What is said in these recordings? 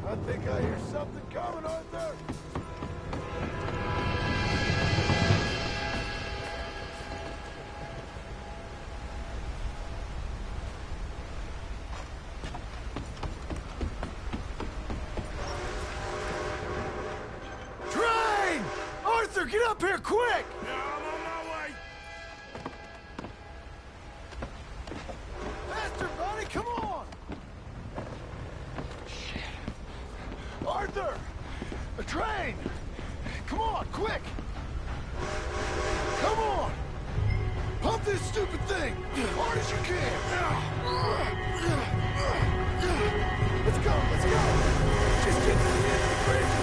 I think I hear something coming, Arthur! Train! Arthur, get up here, quick! Yeah, I'm on my way. Faster, buddy, come on! Shit. Arthur! A train! Come on, quick! Come on! Pump this stupid thing! As hard as you can! Let's go, let's go! Just get to the end of the bridge!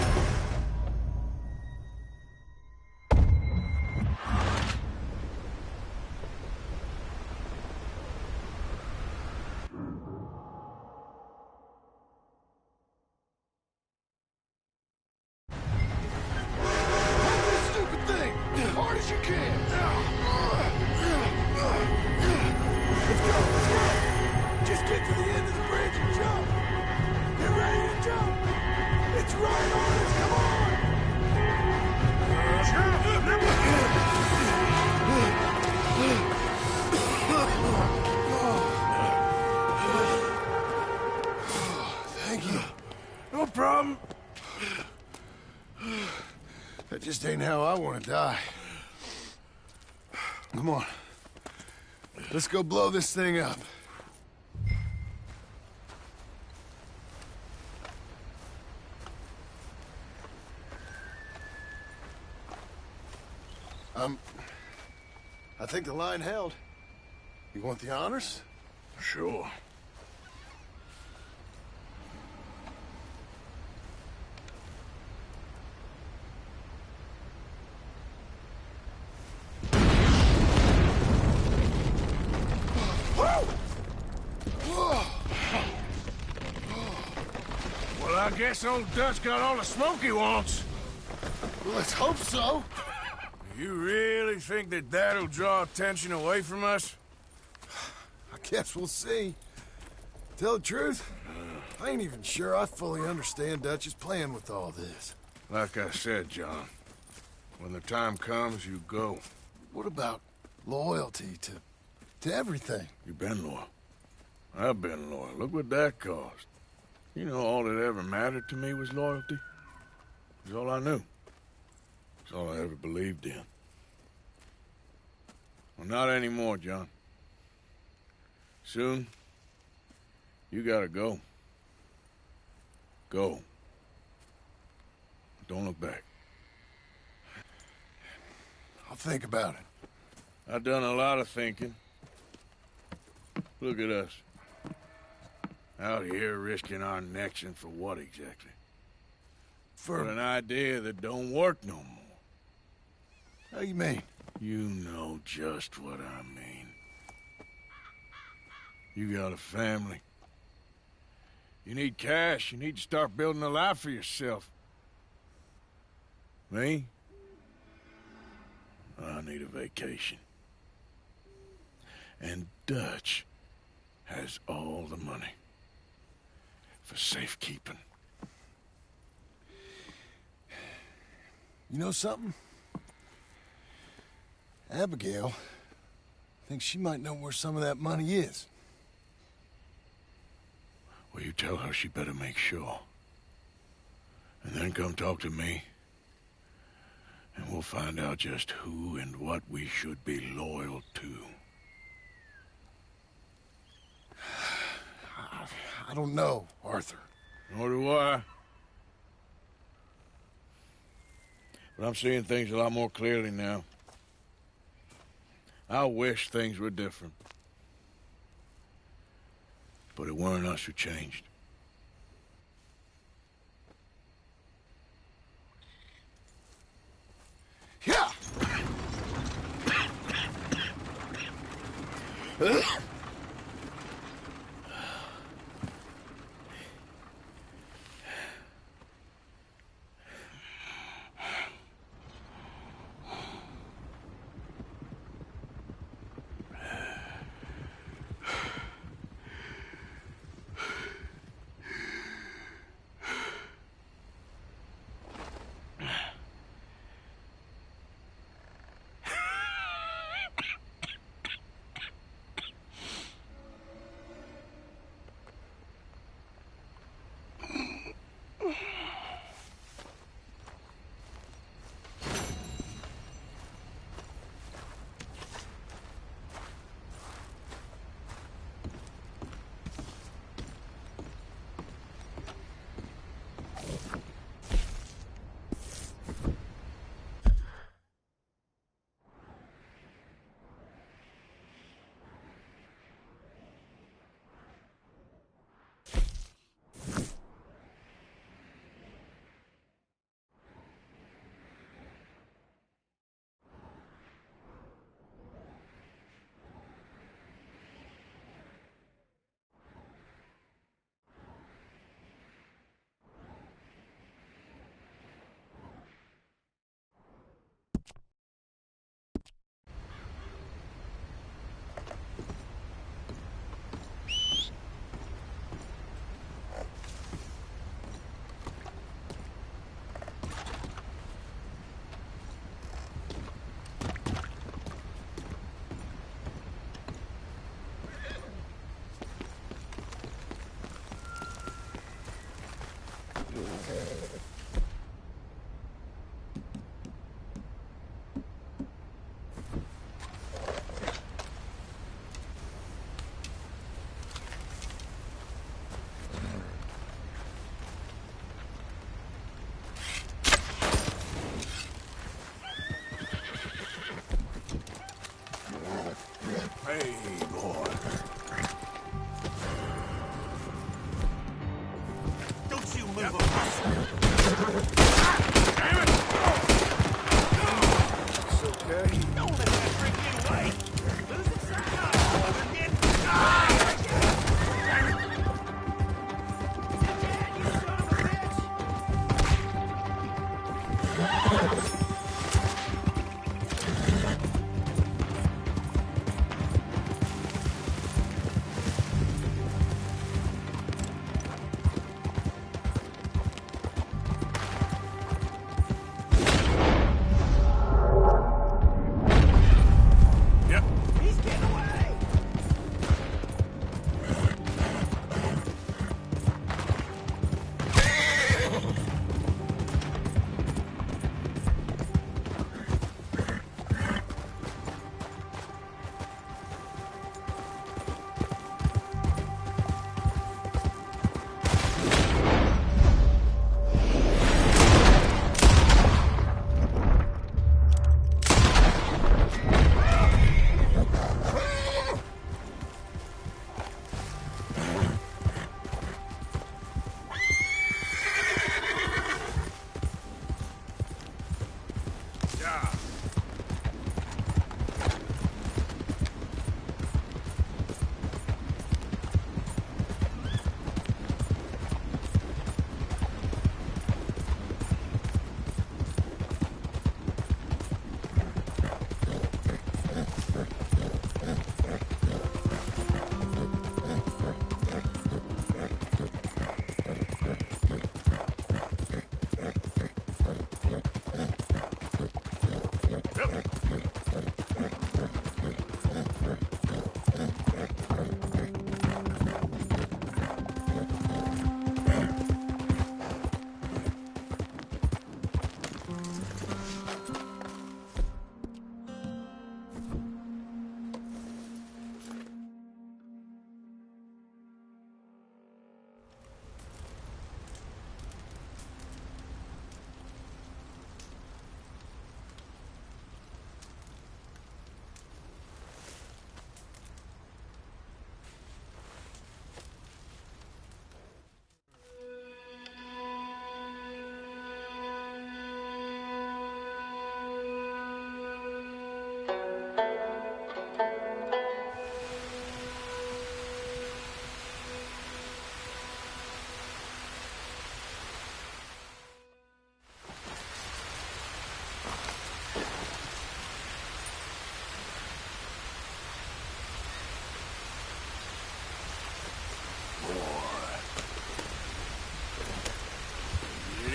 No problem. That just ain't how I want to die. Come on. Let's go blow this thing up. I think the line held. You want the honors? Sure. Well, I guess old Dutch got all the smoke he wants. Well, let's hope so. You really think that that'll draw attention away from us? I guess we'll see. Tell the truth, I ain't even sure I fully understand Dutch's plan with all this. Like I said, John, when the time comes, you go. What about loyalty to everything? You've been loyal. I've been loyal. Look what that cost. You know, all that ever mattered to me was loyalty. It was all I knew. It's all I ever believed in. Well, not anymore, John. Soon, you gotta go. Go. Don't look back. I'll think about it. I've done a lot of thinking. Look at us. Out here risking our necks, and for what exactly? For an idea that don't work no more. How you mean? You know just what I mean. You got a family. You need cash. You need to start building a life for yourself. Me? I need a vacation. And Dutch has all the money for safekeeping. You know something? Abigail thinks she might know where some of that money is. Well, you tell her she better make sure. And then come talk to me. And we'll find out just who and what we should be loyal to. I don't know, Arthur. Nor do I. But I'm seeing things a lot more clearly now. I wish things were different. But it weren't us who changed. Yeah! Hey, boy. Don't you move Yep. Damn it! It's okay. Don't let that freak get away! Losing sight! Oh, we're getting... Ah! Damn it! Dad, you son of a bitch! Yep. He's getting away! Yeah.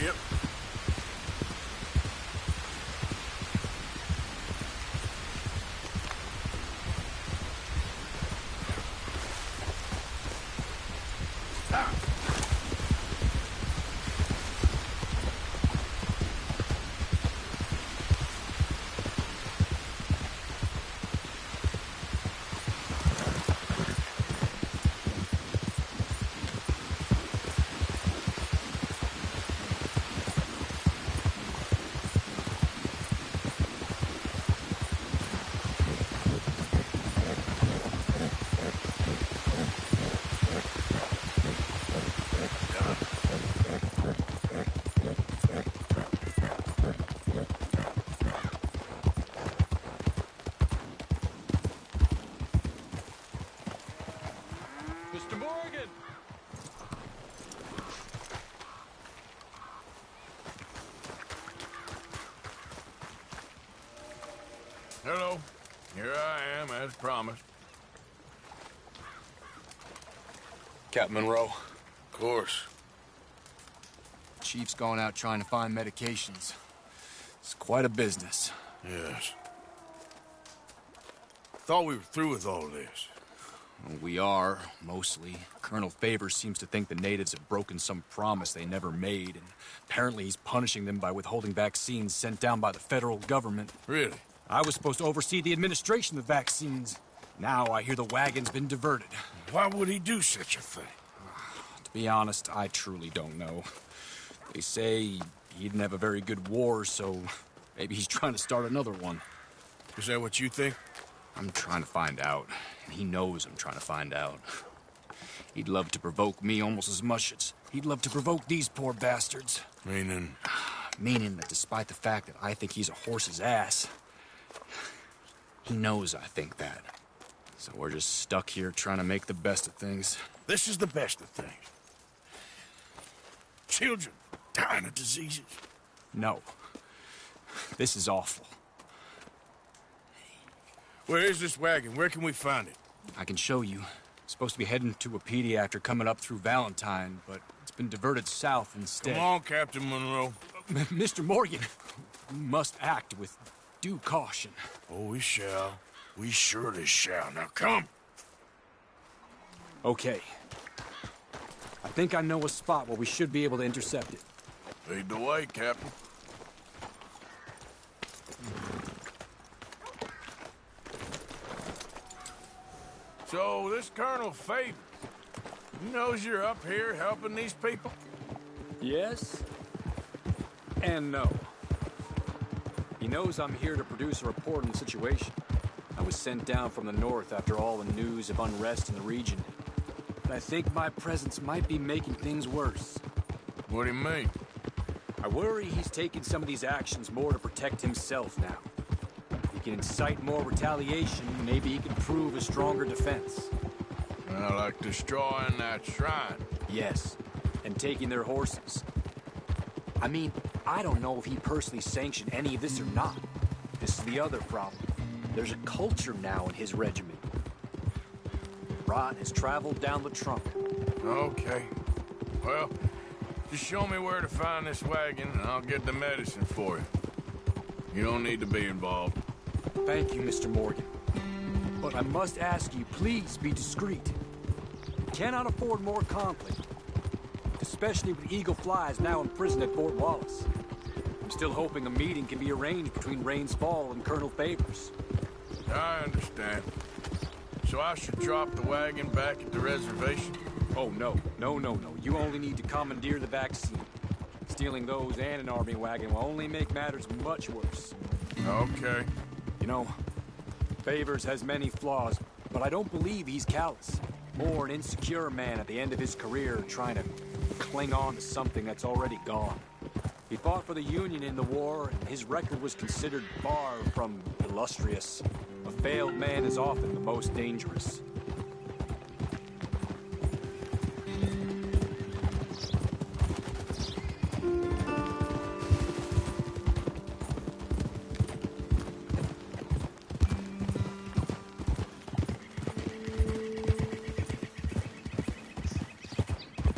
Yep. Mr. Morgan! Hello. Here I am, as promised. Captain Monroe. Of course. Chief's going out trying to find medications. It's quite a business. Yes. Thought we were through with all this. We are, mostly. Colonel Favors seems to think the natives have broken some promise they never made, and apparently he's punishing them by withholding vaccines sent down by the federal government. Really? I was supposed to oversee the administration of the vaccines. Now I hear the wagon's been diverted. Why would he do such a thing? To be honest, I truly don't know. They say he didn't have a very good war, so maybe he's trying to start another one. Is that what you think? I'm trying to find out, and he knows I'm trying to find out. He'd love to provoke me almost as much as he'd love to provoke these poor bastards. Meaning? Meaning that despite the fact that I think he's a horse's ass, he knows I think that. So we're just stuck here trying to make the best of things. This is the best of things. Children dying of diseases. No. This is awful. Where is this wagon? Where can we find it? I can show you. It's supposed to be heading to a PD after coming up through Valentine, but it's been diverted south instead. Come on, Captain Monroe. Mr. Morgan, we must act with due caution. Oh, we shall. We surely shall. Now, come. Okay. I think I know a spot where we should be able to intercept it. Lead the way, Captain. So, this Colonel Favors, he knows you're up here helping these people? Yes and no. He knows I'm here to produce a report on the situation. I was sent down from the north after all the news of unrest in the region. But I think my presence might be making things worse. What do you mean? I worry he's taking some of these actions more to protect himself now. If he can incite more retaliation, maybe he can prove a stronger defense. Well, like destroying that shrine. Yes, and taking their horses. I mean, I don't know if he personally sanctioned any of this or not. This is the other problem. There's a culture now in his regiment. Rot has traveled down the trunk. Okay. Well, just show me where to find this wagon, and I'll get the medicine for you. You don't need to be involved. Thank you, Mr. Morgan. But I must ask you, please be discreet. We cannot afford more conflict. Especially with Eagle Flies now in prison at Fort Wallace. I'm still hoping a meeting can be arranged between Rains Fall and Colonel Favors. I understand. So I should drop the wagon back at the reservation? Oh, no. No. You only need to commandeer the vaccine. Stealing those and an army wagon will only make matters much worse. Okay. You know, Favors has many flaws, but I don't believe he's callous. More an insecure man at the end of his career trying to cling on to something that's already gone. He fought for the Union in the war, and his record was considered far from illustrious. A failed man is often the most dangerous.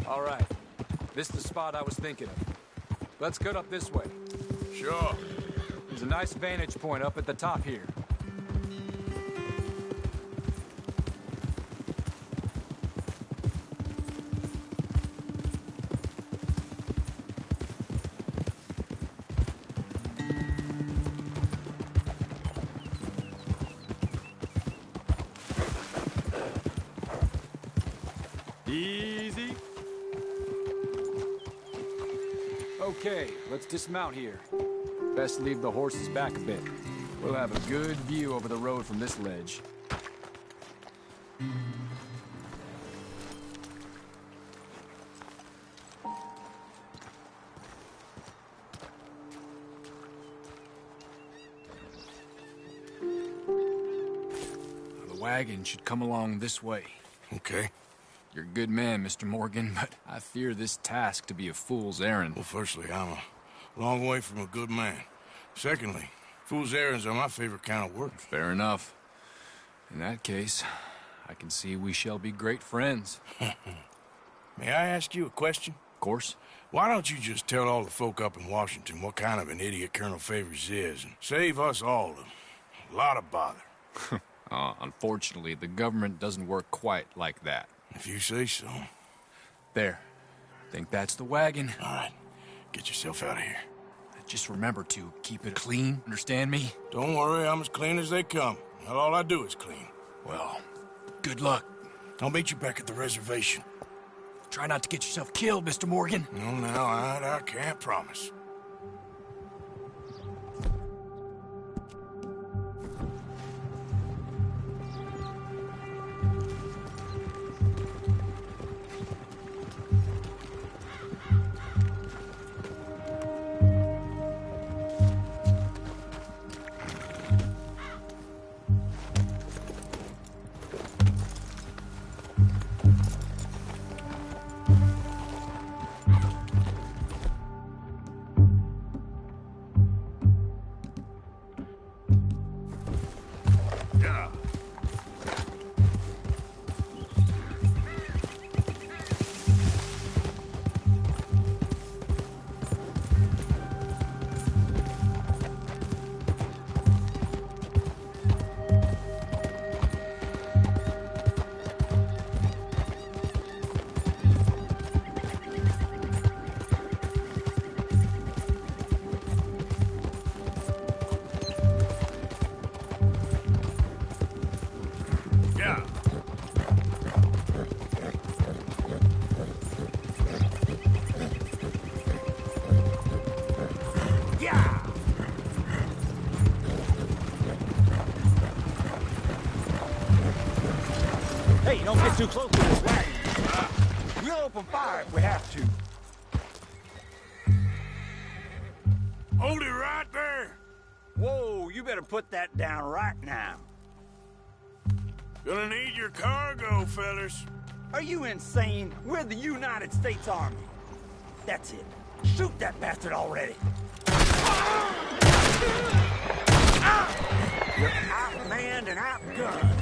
All right. This is the spot I was thinking of. Let's cut up this way. Sure. There's a nice vantage point up at the top here. Easy. Okay, let's dismount here. Best leave the horses back a bit. We'll have a good view over the road from this ledge. The wagon should come along this way. Okay. You're a good man, Mr. Morgan, but I fear this task to be a fool's errand. Well, firstly, I'm a long way from a good man. Secondly, fool's errands are my favorite kind of work. Fair enough. In that case, I can see we shall be great friends. May I ask you a question? Of course. Why don't you just tell all the folk up in Washington what kind of an idiot Colonel Favors is and save us all a lot of bother? Unfortunately, the government doesn't work quite like that. If you say so. There. Think that's the wagon. All right, get yourself out of here. Just remember to keep it clean, understand me? Don't worry, I'm as clean as they come. Not all I do is clean. Well, good luck. I'll meet you back at the reservation. Try not to get yourself killed, Mr. Morgan. No, now, I can't promise. Hey, don't get too close to this wagon. We'll open fire if we have to. Hold it right there. Whoa, you better put that down right now. Gonna need your cargo, fellas. Are you insane? We're the United States Army. That's it. Shoot that bastard already. You're outmanned and outgunned.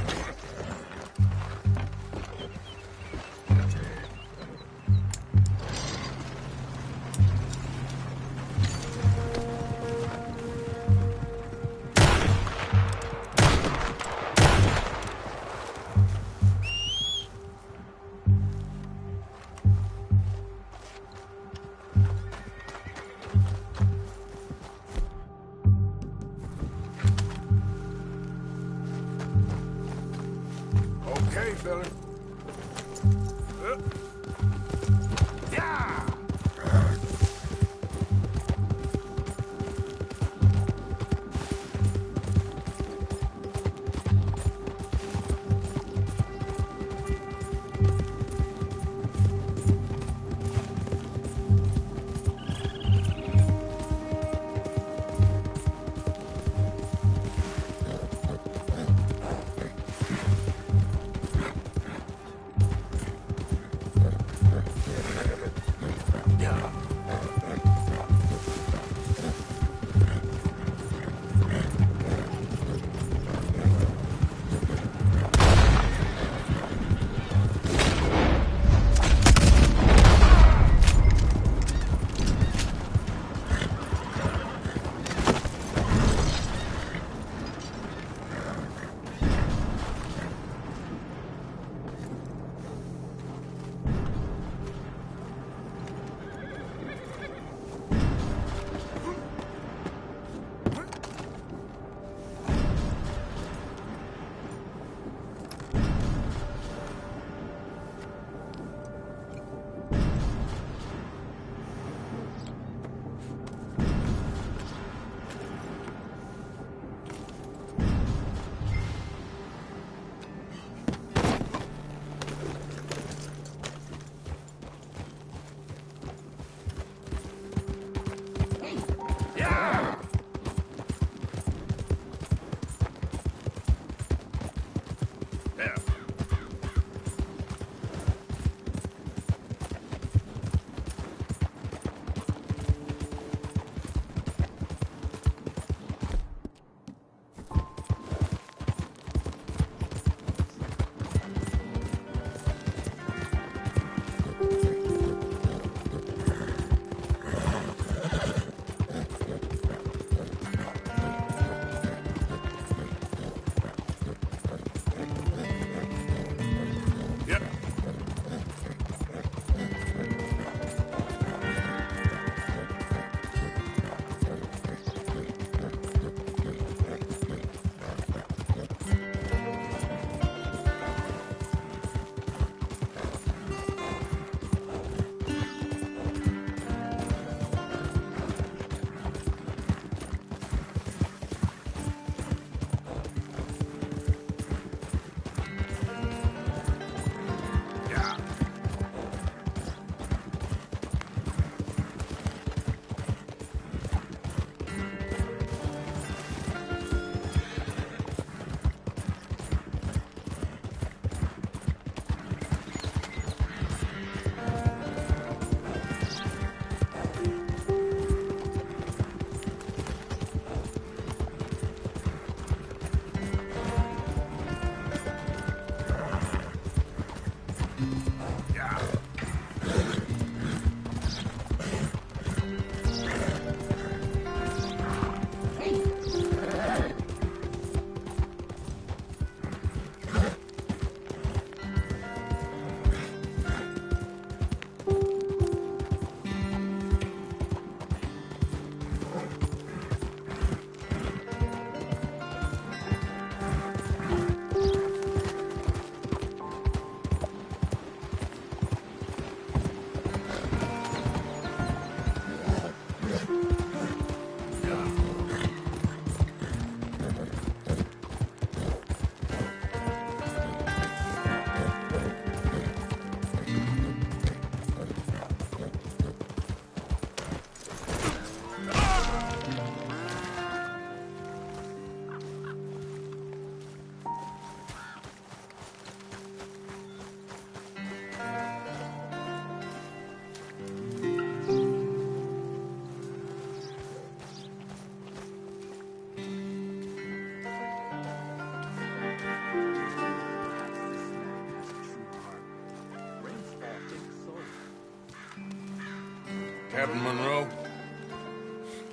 Captain Monroe,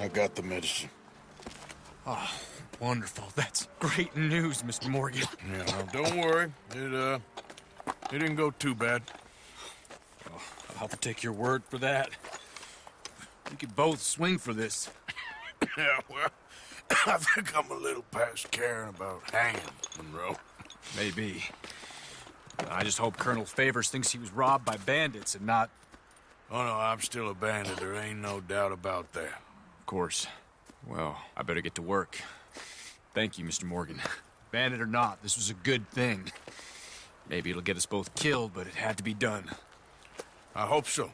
I got the medicine. Oh, wonderful. That's great news, Mr. Morgan. Yeah, well, don't worry. It didn't go too bad. Oh, I'll take your word for that. We could both swing for this. Yeah, well, I think I'm a little past caring about hanging, Monroe. Maybe. I just hope Colonel Favors thinks he was robbed by bandits and not... Oh, no, I'm still a bandit. There ain't no doubt about that. Of course. Well, I better get to work. Thank you, Mr. Morgan. Bandit or not, this was a good thing. Maybe it'll get us both killed, but it had to be done. I hope so.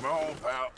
Come on, pal.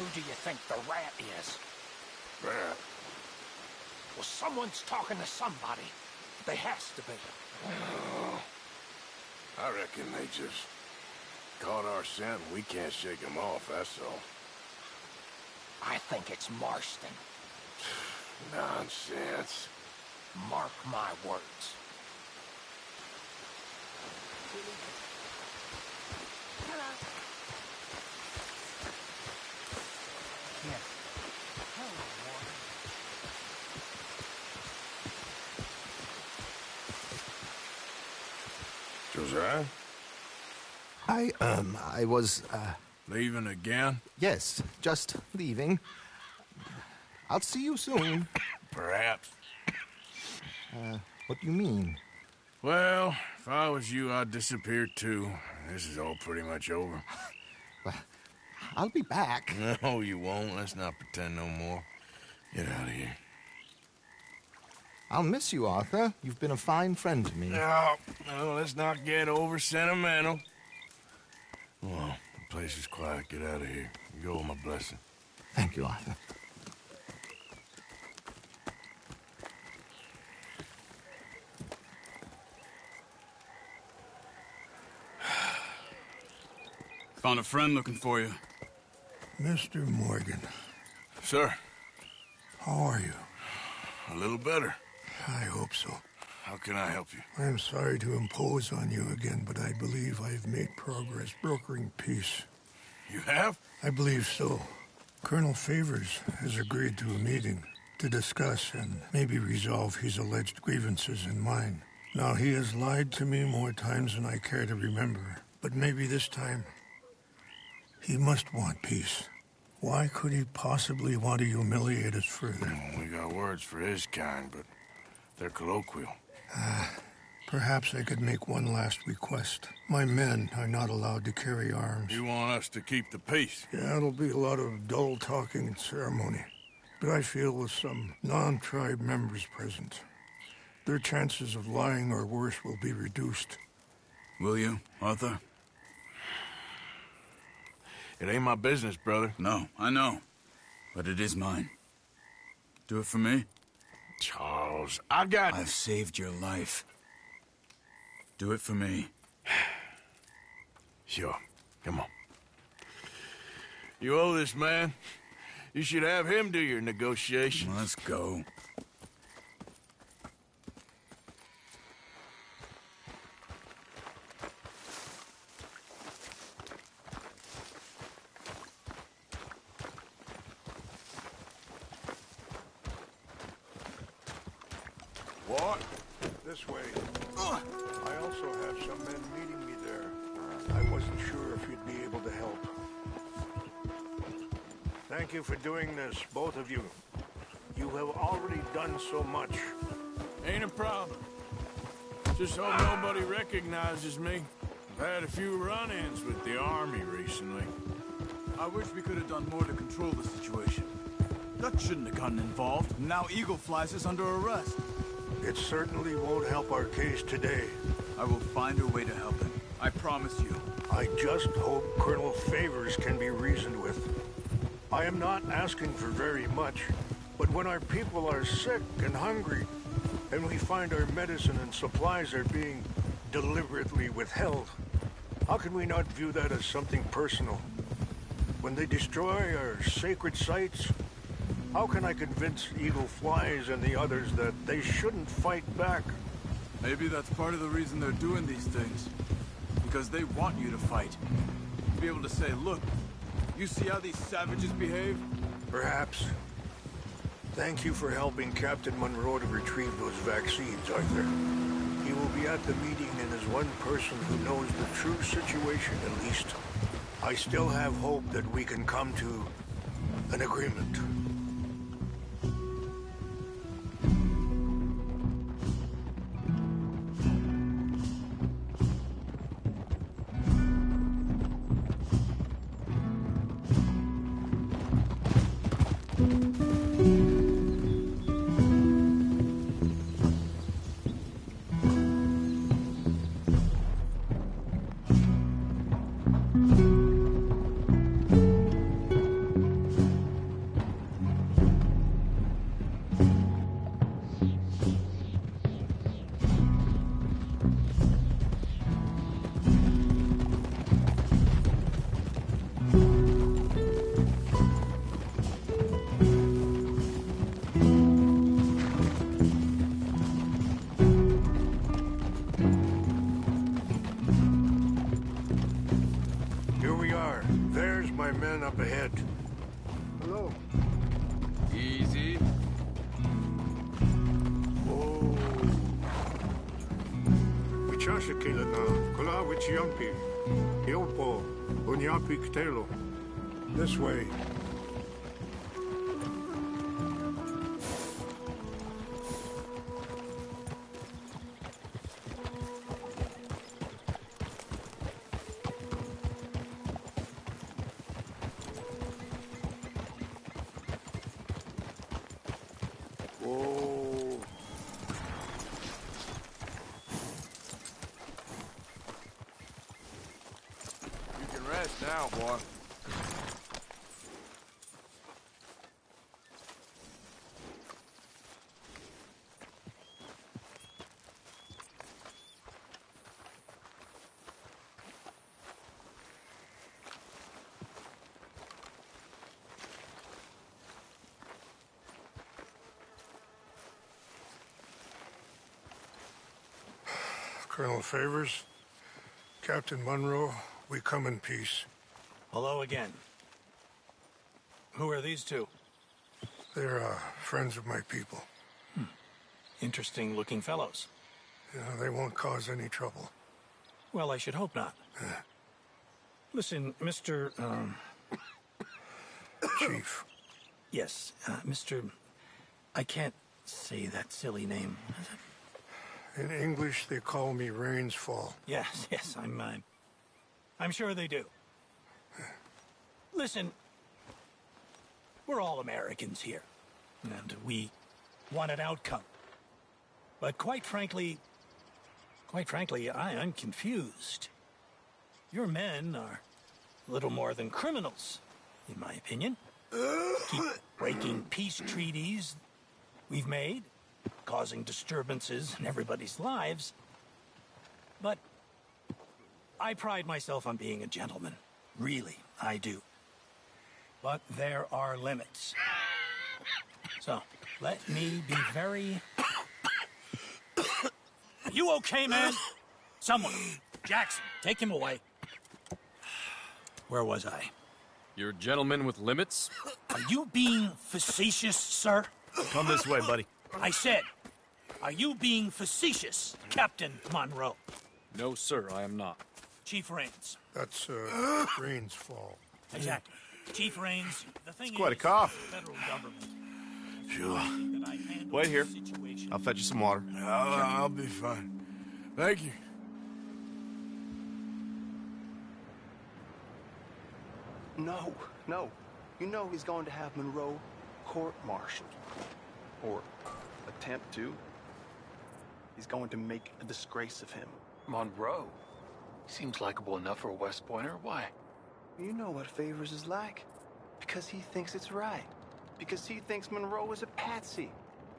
Who do you think the rat is? Rat? Well, someone's talking to somebody. They has to be. Oh, I reckon they just caught our scent and we can't shake them off, that's all. I think it's Marston. Nonsense. Mark my words. Josiah? I was, Leaving again? yes, just leaving. I'll see you soon. Perhaps. What do you mean? Well, if I was you, I'd disappear too. This is all pretty much over. I'll be back. No, you won't. Let's not pretend no more. Get out of here. I'll miss you, Arthur. You've been a fine friend to me. No, let's not get over sentimental. Well, the place is quiet. Get out of here. You go with my blessing. Thank you, Arthur. Found a friend looking for you. Mr. Morgan, Sir, how are you? a little better. I hope so. How can I help you? I am sorry to impose on you again, but I believe I have made progress brokering peace. You have? I believe so. Colonel Favors has agreed to a meeting to discuss and maybe resolve his alleged grievances and mine. Now, he has lied to me more times than I care to remember, but maybe this time he must want peace. Why could he possibly want to humiliate us further? Well, we got words for his kind, but they're colloquial. Perhaps I could make one last request. My men are not allowed to carry arms. You want us to keep the peace? Yeah, it'll be a lot of dull talking and ceremony. But I feel with some non-tribe members present, their chances of lying or worse will be reduced. Will you, Arthur? It ain't my business, brother. No, I know. But it is mine. Do it for me? Charles, I've saved your life. Do it for me. Sure. Come on. You owe this man. You should have him do your negotiations. Let's go. What? This way. I also have some men meeting me there. I wasn't sure if you'd be able to help. Thank you for doing this, both of you. You have already done so much. Ain't a problem. Just hope nobody recognizes me. I've had a few run-ins with the army recently. I wish we could have done more to control the situation. Dutch shouldn't have gotten involved. Now Eagle flies us under arrest. It certainly won't help our case today. I will find a way to help him. I promise you. I just hope Colonel Favors can be reasoned with. I am not asking for very much, but when our people are sick and hungry, and we find our medicine and supplies are being deliberately withheld, how can we not view that as something personal? When they destroy our sacred sites, how can I convince Eagle Flies and the others that they shouldn't fight back? Maybe that's part of the reason they're doing these things. Because they want you to fight. To be able to say, look, you see how these savages behave? Perhaps. Thank you for helping Captain Monroe to retrieve those vaccines, Arthur. He will be at the meeting and is one person who knows the true situation, at least. I still have hope that we can come to an agreement. Here we are. There's my men up ahead. Hello. Easy. Oh. Wichashakila na. Kula wichiampi. Yopo. Unyapi ktelo. This way. Whoa. You can rest now, boy. Colonel Favors, Captain Monroe, we come in peace. Hello again. Who are these two? They're friends of my people. Interesting looking fellows. Yeah, they won't cause any trouble. Well, I should hope not. Listen, Mr. Chief. Yes, Mr. I can't say that silly name. In English, they call me Rainsfall. Yes, I'm sure they do. Listen, we're all Americans here, and we want an outcome. But quite frankly, I'm confused. Your men are little more than criminals, in my opinion. Keep breaking peace treaties we've made, causing disturbances in everybody's lives. But I pride myself on being a gentleman. Really, I do. But there are limits. So, let me be very... Are you okay, man? Someone. Jackson, take him away. Where was I? You're a gentleman with limits? Are you being facetious, sir? Come this way, buddy. I said, are you being facetious, Captain Monroe? No, sir, I am not. Chief Rains. That's Rainsfall. Exactly. Chief Rains, the thing It's quite a is, cough. the federal government. Sure. That I handle Wait here. this situation. I'll fetch you some water. I'll be fine. Thank you. No. You know he's going to have Monroe court-martialed. Or attempt to. He's going to make a disgrace of him. Monroe? Seems likable enough for a West Pointer. Why? You know what Favors is like. Because he thinks it's right. Because he thinks Monroe is a patsy.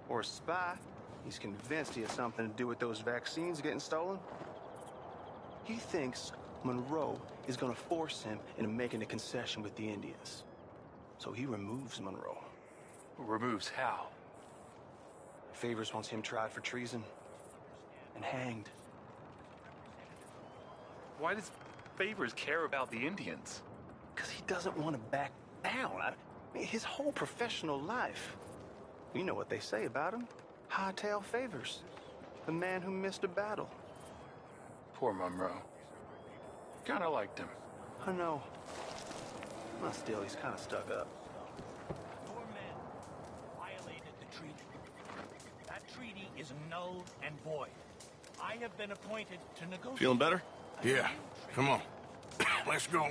Or a spy. He's convinced he has something to do with those vaccines getting stolen. He thinks Monroe is going to force him into making a concession with the Indians. So he removes Monroe. Removes how? Favors wants him tried for treason and hanged. Why does Favors care about the Indians? Because he doesn't want to back down. I mean, his whole professional life. You know what they say about him. Hightail Favors. The man who missed a battle. Poor Monroe. Kinda liked him. I know. But still, he's kind of stuck up. Your men violated the treaty. That treaty is null and void. I have been appointed to negotiate. Feeling better? Yeah, come on. Let's go.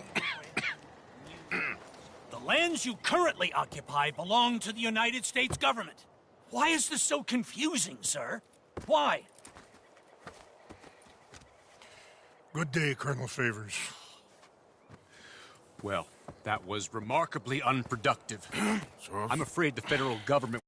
The lands you currently occupy belong to the United States government. Why is this so confusing, sir? Why? Good day, Colonel Favors. Well, that was remarkably unproductive. So, I'm afraid the federal government